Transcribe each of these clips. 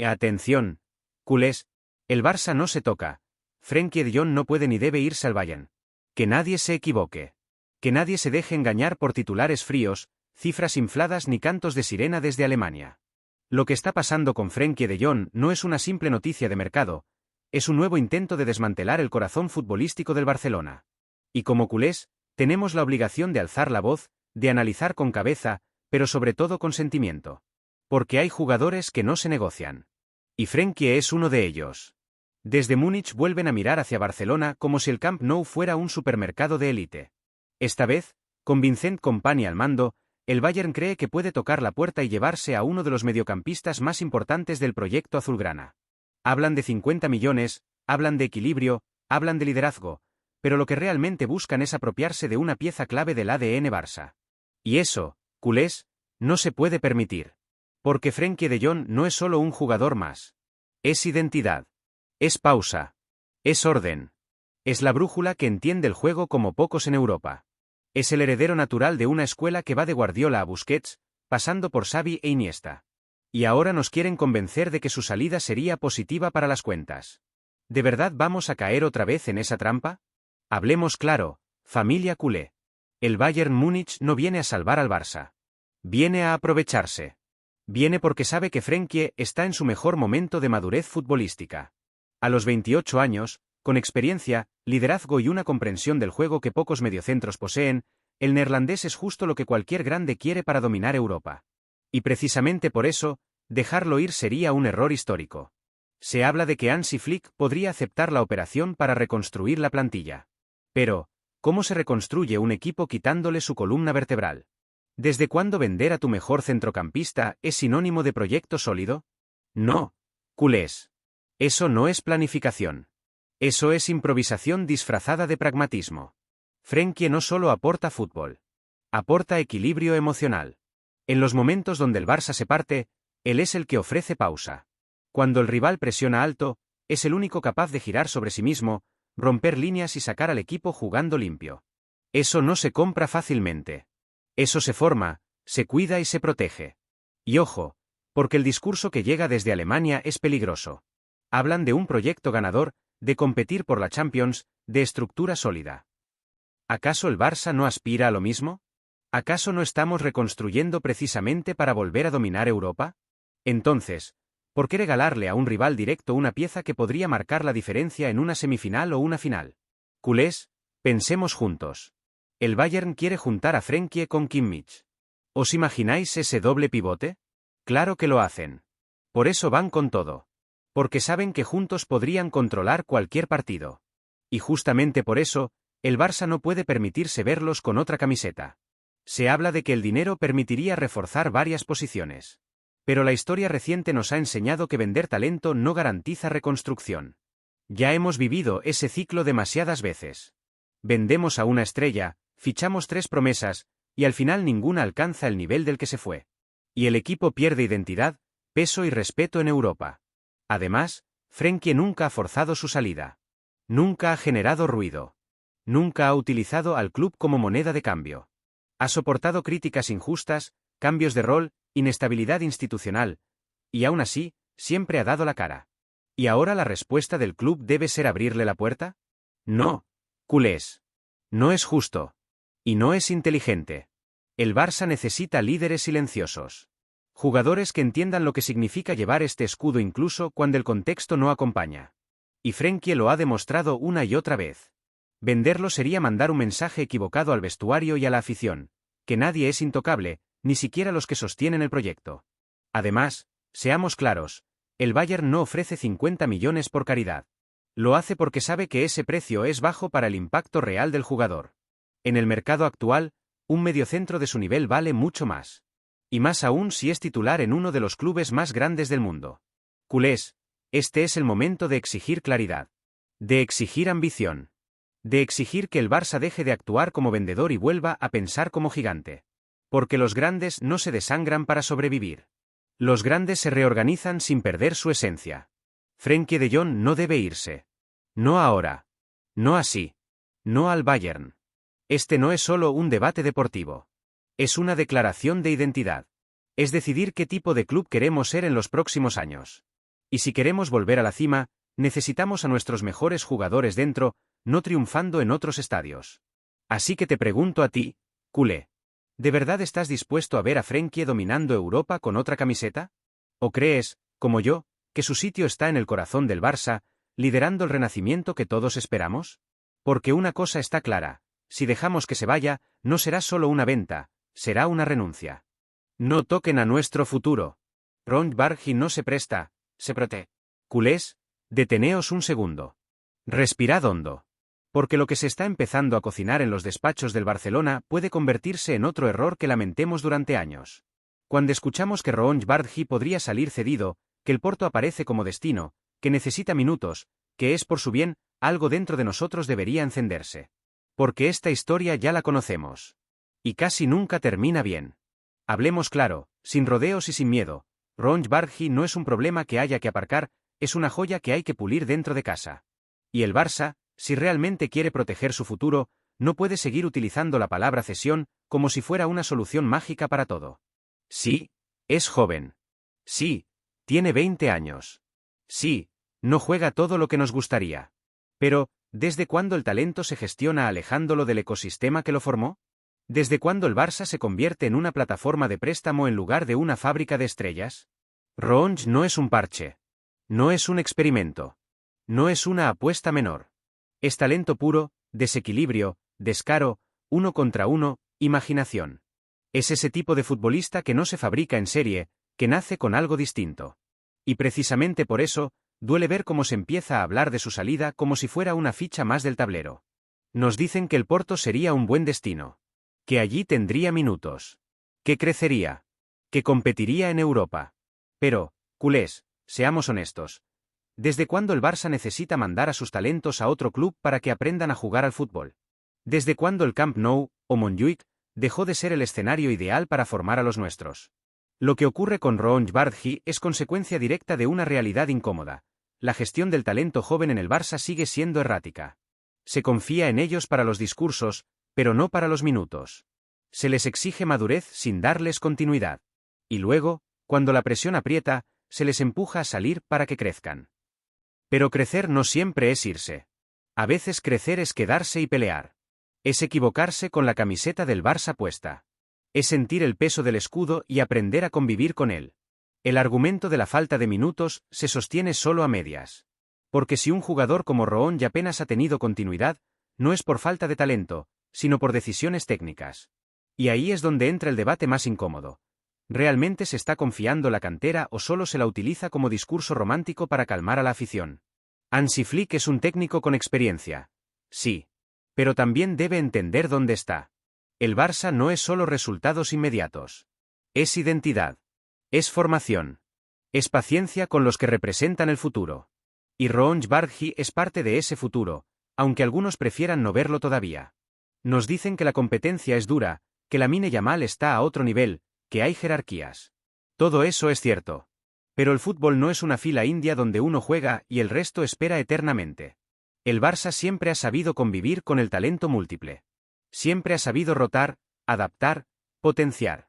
Atención, culés, el Barça no se toca. Frenkie de Jong no puede ni debe irse al Bayern. Que nadie se equivoque. Que nadie se deje engañar por titulares fríos, cifras infladas ni cantos de sirena desde Alemania. Lo que está pasando con Frenkie de Jong no es una simple noticia de mercado, es un nuevo intento de desmantelar el corazón futbolístico del Barcelona. Y como culés, tenemos la obligación de alzar la voz, de analizar con cabeza, pero sobre todo con sentimiento. Porque hay jugadores que no se negocian. Y Frenkie es uno de ellos. Desde Múnich vuelven a mirar hacia Barcelona como si el Camp Nou fuera un supermercado de élite. Esta vez, con Vincent Kompany al mando, el Bayern cree que puede tocar la puerta y llevarse a uno de los mediocampistas más importantes del proyecto azulgrana. Hablan de 50 millones, hablan de equilibrio, hablan de liderazgo, pero lo que realmente buscan es apropiarse de una pieza clave del ADN Barça. Y eso, culés, no se puede permitir. Porque Frenkie de Jong no es solo un jugador más. Es identidad. Es pausa. Es orden. Es la brújula que entiende el juego como pocos en Europa. Es el heredero natural de una escuela que va de Guardiola a Busquets, pasando por Xavi e Iniesta. Y ahora nos quieren convencer de que su salida sería positiva para las cuentas. ¿De verdad vamos a caer otra vez en esa trampa? Hablemos claro, familia culé. El Bayern Múnich no viene a salvar al Barça. Viene a aprovecharse. Viene porque sabe que Frenkie está en su mejor momento de madurez futbolística. A los 28 años, con experiencia, liderazgo y una comprensión del juego que pocos mediocentros poseen, el neerlandés es justo lo que cualquier grande quiere para dominar Europa. Y precisamente por eso, dejarlo ir sería un error histórico. Se habla de que Hansi Flick podría aceptar la operación para reconstruir la plantilla. Pero, ¿cómo se reconstruye un equipo quitándole su columna vertebral? ¿Desde cuándo vender a tu mejor centrocampista es sinónimo de proyecto sólido? No, culés. Eso no es planificación. Eso es improvisación disfrazada de pragmatismo. Frenkie no solo aporta fútbol. Aporta equilibrio emocional. En los momentos donde el Barça se parte, él es el que ofrece pausa. Cuando el rival presiona alto, es el único capaz de girar sobre sí mismo, romper líneas y sacar al equipo jugando limpio. Eso no se compra fácilmente. Eso se forma, se cuida y se protege. Y ojo, porque el discurso que llega desde Alemania es peligroso. Hablan de un proyecto ganador, de competir por la Champions, de estructura sólida. ¿Acaso el Barça no aspira a lo mismo? ¿Acaso no estamos reconstruyendo precisamente para volver a dominar Europa? Entonces, ¿por qué regalarle a un rival directo una pieza que podría marcar la diferencia en una semifinal o una final? Culés, pensemos juntos. El Bayern quiere juntar a Frenkie con Kimmich. ¿Os imagináis ese doble pivote? Claro que lo hacen. Por eso van con todo. Porque saben que juntos podrían controlar cualquier partido. Y justamente por eso, el Barça no puede permitirse verlos con otra camiseta. Se habla de que el dinero permitiría reforzar varias posiciones. Pero la historia reciente nos ha enseñado que vender talento no garantiza reconstrucción. Ya hemos vivido ese ciclo demasiadas veces. Vendemos a una estrella, fichamos 3 promesas, y al final ninguna alcanza el nivel del que se fue. Y el equipo pierde identidad, peso y respeto en Europa. Además, Frenkie nunca ha forzado su salida. Nunca ha generado ruido. Nunca ha utilizado al club como moneda de cambio. Ha soportado críticas injustas, cambios de rol, inestabilidad institucional, y aún así, siempre ha dado la cara. ¿Y ahora la respuesta del club debe ser abrirle la puerta? No, culés. No es justo. Y no es inteligente. El Barça necesita líderes silenciosos. Jugadores que entiendan lo que significa llevar este escudo incluso cuando el contexto no acompaña. Y Frenkie lo ha demostrado una y otra vez. Venderlo sería mandar un mensaje equivocado al vestuario y a la afición, que nadie es intocable, ni siquiera los que sostienen el proyecto. Además, seamos claros, el Bayern no ofrece 50 millones por caridad. Lo hace porque sabe que ese precio es bajo para el impacto real del jugador. En el mercado actual, un mediocentro de su nivel vale mucho más. Y más aún si es titular en uno de los clubes más grandes del mundo. Culés, este es el momento de exigir claridad. De exigir ambición. De exigir que el Barça deje de actuar como vendedor y vuelva a pensar como gigante. Porque los grandes no se desangran para sobrevivir. Los grandes se reorganizan sin perder su esencia. Frenkie de Jong no debe irse. No ahora. No así. No al Bayern. Este no es solo un debate deportivo. Es una declaración de identidad. Es decidir qué tipo de club queremos ser en los próximos años. Y si queremos volver a la cima, necesitamos a nuestros mejores jugadores dentro, no triunfando en otros estadios. Así que te pregunto a ti, culé. ¿De verdad estás dispuesto a ver a Frenkie dominando Europa con otra camiseta? ¿O crees, como yo, que su sitio está en el corazón del Barça, liderando el renacimiento que todos esperamos? Porque una cosa está clara, si dejamos que se vaya, no será solo una venta, será una renuncia. No toquen a nuestro futuro. Ron Bargi no se presta, se protege. Culés, deteneos un segundo. Respirad hondo. Porque lo que se está empezando a cocinar en los despachos del Barcelona puede convertirse en otro error que lamentemos durante años. Cuando escuchamos que Ron Bargi podría salir cedido, que el Porto aparece como destino, que necesita minutos, que es por su bien, algo dentro de nosotros debería encenderse. Porque esta historia ya la conocemos. Y casi nunca termina bien. Hablemos claro, sin rodeos y sin miedo. Ron Bargi no es un problema que haya que aparcar, es una joya que hay que pulir dentro de casa. Y el Barça, si realmente quiere proteger su futuro, no puede seguir utilizando la palabra cesión como si fuera una solución mágica para todo. Sí, es joven. Sí, tiene 20 años. Sí, no juega todo lo que nos gustaría. Pero, ¿desde cuándo el talento se gestiona alejándolo del ecosistema que lo formó? ¿Desde cuándo el Barça se convierte en una plataforma de préstamo en lugar de una fábrica de estrellas? Ronge no es un parche. No es un experimento. No es una apuesta menor. Es talento puro, desequilibrio, descaro, uno contra uno, imaginación. Es ese tipo de futbolista que no se fabrica en serie, que nace con algo distinto. Y precisamente por eso, duele ver cómo se empieza a hablar de su salida como si fuera una ficha más del tablero. Nos dicen que el Porto sería un buen destino. Que allí tendría minutos. Que crecería. Que competiría en Europa. Pero, culés, seamos honestos. ¿Desde cuándo el Barça necesita mandar a sus talentos a otro club para que aprendan a jugar al fútbol? ¿Desde cuándo el Camp Nou, o Montjuïc, dejó de ser el escenario ideal para formar a los nuestros? Lo que ocurre con Ron Bargi es consecuencia directa de una realidad incómoda. La gestión del talento joven en el Barça sigue siendo errática. Se confía en ellos para los discursos, pero no para los minutos. Se les exige madurez sin darles continuidad. Y luego, cuando la presión aprieta, se les empuja a salir para que crezcan. Pero crecer no siempre es irse. A veces crecer es quedarse y pelear. Es equivocarse con la camiseta del Barça puesta. Es sentir el peso del escudo y aprender a convivir con él. El argumento de la falta de minutos se sostiene solo a medias. Porque si un jugador como Roón ya apenas ha tenido continuidad, no es por falta de talento, sino por decisiones técnicas. Y ahí es donde entra el debate más incómodo. ¿Realmente se está confiando la cantera o solo se la utiliza como discurso romántico para calmar a la afición? Hansi Flick es un técnico con experiencia. Sí. Pero también debe entender dónde está. El Barça no es solo resultados inmediatos. Es identidad. Es formación. Es paciencia con los que representan el futuro. Y Ron Bargi es parte de ese futuro, aunque algunos prefieran no verlo todavía. Nos dicen que la competencia es dura, que Lamine Yamal está a otro nivel, que hay jerarquías. Todo eso es cierto. Pero el fútbol no es una fila india donde uno juega y el resto espera eternamente. El Barça siempre ha sabido convivir con el talento múltiple. Siempre ha sabido rotar, adaptar, potenciar.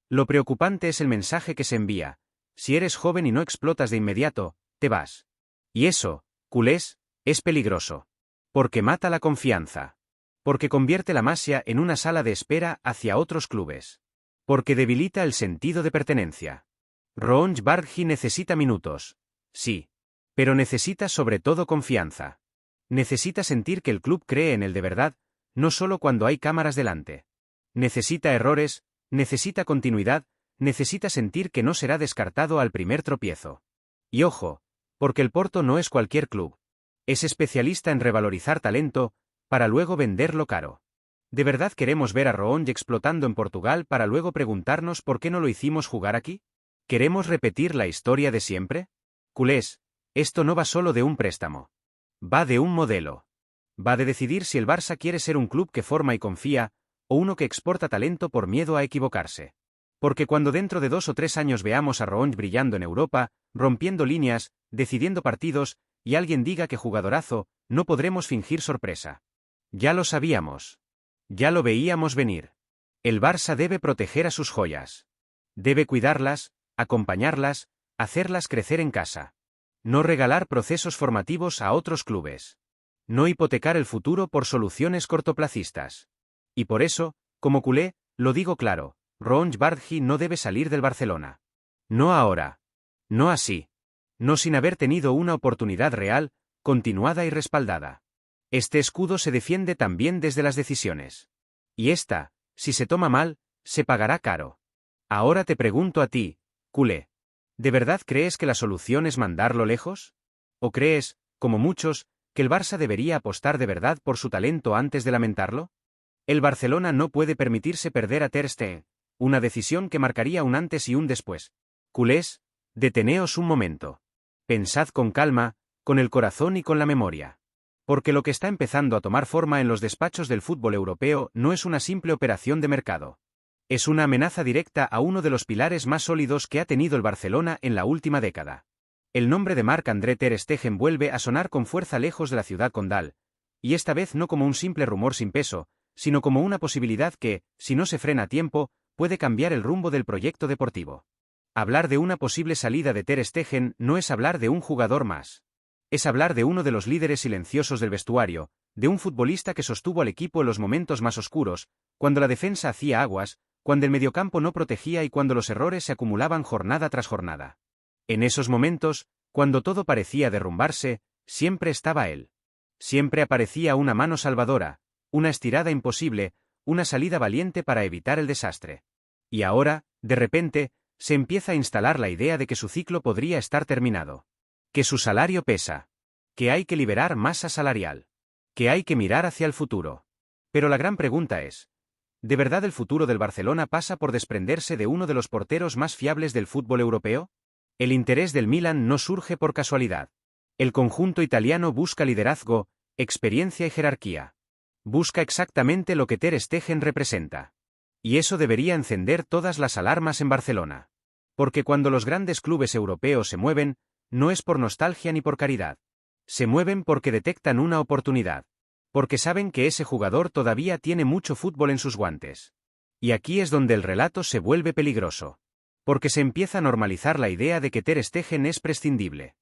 Lo preocupante es el mensaje que se envía. Si eres joven y no explotas de inmediato, te vas. Y eso, culés, es peligroso. Porque mata la confianza. Porque convierte la Masia en una sala de espera hacia otros clubes. Porque debilita el sentido de pertenencia. Ron Bargi necesita minutos. Sí. Pero necesita sobre todo confianza. Necesita sentir que el club cree en él de verdad, no solo cuando hay cámaras delante. Necesita errores, necesita continuidad, necesita sentir que no será descartado al primer tropiezo. Y ojo, porque el Porto no es cualquier club. Es especialista en revalorizar talento, para luego venderlo caro. ¿De verdad queremos ver a Roón explotando en Portugal para luego preguntarnos por qué no lo hicimos jugar aquí? ¿Queremos repetir la historia de siempre? Culés, esto no va solo de un préstamo. Va de un modelo. Va de decidir si el Barça quiere ser un club que forma y confía, o uno que exporta talento por miedo a equivocarse. Porque cuando dentro de 2 o 3 años veamos a Roón brillando en Europa, rompiendo líneas, decidiendo partidos, y alguien diga que jugadorazo, no podremos fingir sorpresa. Ya lo sabíamos. Ya lo veíamos venir. El Barça debe proteger a sus joyas. Debe cuidarlas, acompañarlas, hacerlas crecer en casa. No regalar procesos formativos a otros clubes. No hipotecar el futuro por soluciones cortoplacistas. Y por eso, como culé, lo digo claro, Ron Bardghji no debe salir del Barcelona. No ahora. No así. No sin haber tenido una oportunidad real, continuada y respaldada. Este escudo se defiende también desde las decisiones. Y esta, si se toma mal, se pagará caro. Ahora te pregunto a ti, culé. ¿De verdad crees que la solución es mandarlo lejos? ¿O crees, como muchos, que el Barça debería apostar de verdad por su talento antes de lamentarlo? El Barcelona no puede permitirse perder a Ter Stegen, una decisión que marcaría un antes y un después. Culés, deteneos un momento. Pensad con calma, con el corazón y con la memoria. Porque lo que está empezando a tomar forma en los despachos del fútbol europeo no es una simple operación de mercado. Es una amenaza directa a uno de los pilares más sólidos que ha tenido el Barcelona en la última década. El nombre de Marc-André Ter Stegen vuelve a sonar con fuerza lejos de la ciudad condal, y esta vez no como un simple rumor sin peso, sino como una posibilidad que, si no se frena a tiempo, puede cambiar el rumbo del proyecto deportivo. Hablar de una posible salida de Ter Stegen no es hablar de un jugador más. Es hablar de uno de los líderes silenciosos del vestuario, de un futbolista que sostuvo al equipo en los momentos más oscuros, cuando la defensa hacía aguas, cuando el mediocampo no protegía y cuando los errores se acumulaban jornada tras jornada. En esos momentos, cuando todo parecía derrumbarse, siempre estaba él. Siempre aparecía una mano salvadora, una estirada imposible, una salida valiente para evitar el desastre. Y ahora, de repente, se empieza a instalar la idea de que su ciclo podría estar terminado. Que su salario pesa. Que hay que liberar masa salarial. Que hay que mirar hacia el futuro. Pero la gran pregunta es, ¿de verdad el futuro del Barcelona pasa por desprenderse de uno de los porteros más fiables del fútbol europeo? El interés del Milan no surge por casualidad. El conjunto italiano busca liderazgo, experiencia y jerarquía. Busca exactamente lo que Ter Stegen representa. Y eso debería encender todas las alarmas en Barcelona. Porque cuando los grandes clubes europeos se mueven, no es por nostalgia ni por caridad. Se mueven porque detectan una oportunidad. Porque saben que ese jugador todavía tiene mucho fútbol en sus guantes. Y aquí es donde el relato se vuelve peligroso. Porque se empieza a normalizar la idea de que Ter Stegen es prescindible.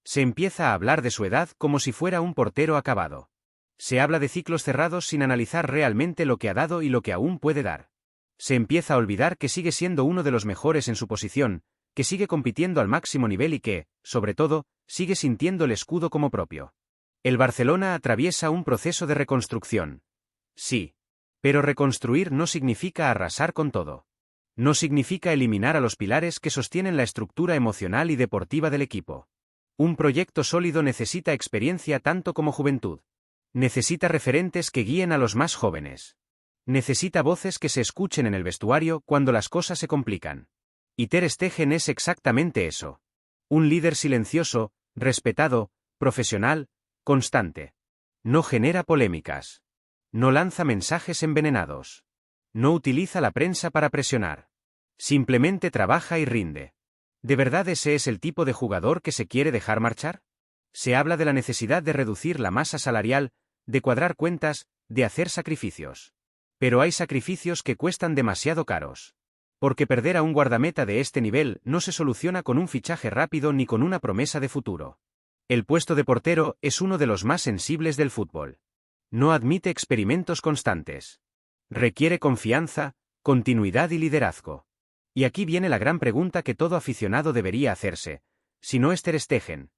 Se empieza a hablar de su edad como si fuera un portero acabado. Se habla de ciclos cerrados sin analizar realmente lo que ha dado y lo que aún puede dar. Se empieza a olvidar que sigue siendo uno de los mejores en su posición, que sigue compitiendo al máximo nivel y que, sobre todo, sigue sintiendo el escudo como propio. El Barcelona atraviesa un proceso de reconstrucción. Sí. Pero reconstruir no significa arrasar con todo. No significa eliminar a los pilares que sostienen la estructura emocional y deportiva del equipo. Un proyecto sólido necesita experiencia tanto como juventud. Necesita referentes que guíen a los más jóvenes. Necesita voces que se escuchen en el vestuario cuando las cosas se complican. Y Ter Stegen es exactamente eso. Un líder silencioso, respetado, profesional, constante. No genera polémicas. No lanza mensajes envenenados. No utiliza la prensa para presionar. Simplemente trabaja y rinde. ¿De verdad ese es el tipo de jugador que se quiere dejar marchar? Se habla de la necesidad de reducir la masa salarial, de cuadrar cuentas, de hacer sacrificios. Pero hay sacrificios que cuestan demasiado caros. Porque perder a un guardameta de este nivel no se soluciona con un fichaje rápido ni con una promesa de futuro. El puesto de portero es uno de los más sensibles del fútbol. No admite experimentos constantes. Requiere confianza, continuidad y liderazgo. Y aquí viene la gran pregunta que todo aficionado debería hacerse. Si no es Ter Stegen,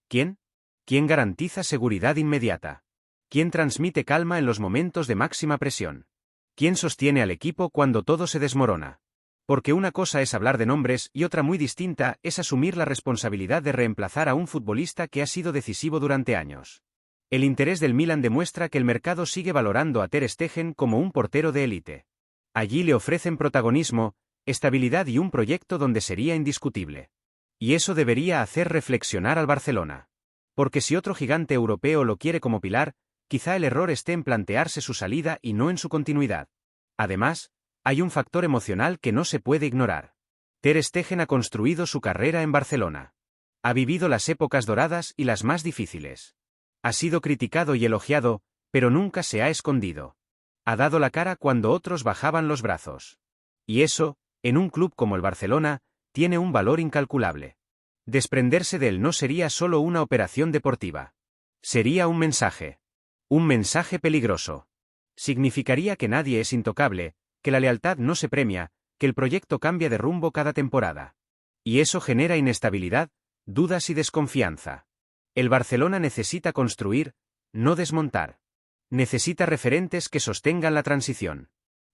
¿quién? ¿Quién garantiza seguridad inmediata? ¿Quién transmite calma en los momentos de máxima presión? ¿Quién sostiene al equipo cuando todo se desmorona? Porque una cosa es hablar de nombres y otra muy distinta es asumir la responsabilidad de reemplazar a un futbolista que ha sido decisivo durante años. El interés del Milan demuestra que el mercado sigue valorando a Ter Stegen como un portero de élite. Allí le ofrecen protagonismo, estabilidad y un proyecto donde sería indiscutible. Y eso debería hacer reflexionar al Barcelona. Porque si otro gigante europeo lo quiere como pilar, quizá el error esté en plantearse su salida y no en su continuidad. Además, hay un factor emocional que no se puede ignorar. Ter Stegen ha construido su carrera en Barcelona. Ha vivido las épocas doradas y las más difíciles. Ha sido criticado y elogiado, pero nunca se ha escondido. Ha dado la cara cuando otros bajaban los brazos. Y eso, en un club como el Barcelona, tiene un valor incalculable. Desprenderse de él no sería solo una operación deportiva. Sería un mensaje. Un mensaje peligroso. Significaría que nadie es intocable, que la lealtad no se premia, que el proyecto cambia de rumbo cada temporada. Y eso genera inestabilidad, dudas y desconfianza. El Barcelona necesita construir, no desmontar. Necesita referentes que sostengan la transición.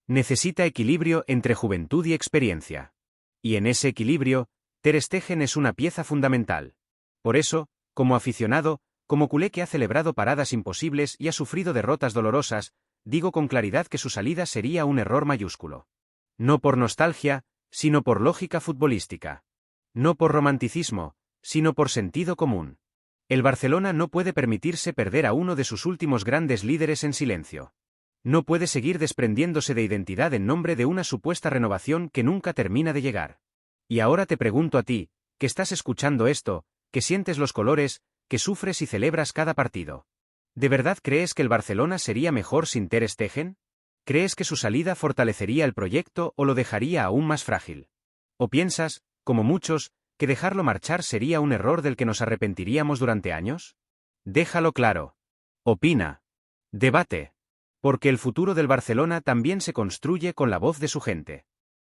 Necesita equilibrio entre juventud y experiencia. Y en ese equilibrio, Ter Stegen es una pieza fundamental. Por eso, como aficionado, como culé que ha celebrado paradas imposibles y ha sufrido derrotas dolorosas, digo con claridad que su salida sería un error mayúsculo. No por nostalgia, sino por lógica futbolística. No por romanticismo, sino por sentido común. El Barcelona no puede permitirse perder a uno de sus últimos grandes líderes en silencio. No puede seguir desprendiéndose de identidad en nombre de una supuesta renovación que nunca termina de llegar. Y ahora te pregunto a ti, que estás escuchando esto, que sientes los colores, que sufres y celebras cada partido. ¿De verdad crees que el Barcelona sería mejor sin Ter Stegen? ¿Crees que su salida fortalecería el proyecto o lo dejaría aún más frágil? ¿O piensas, como muchos, que dejarlo marchar sería un error del que nos arrepentiríamos durante años? Déjalo claro. Opina. Debate. Porque el futuro del Barcelona también se construye con la voz de su gente.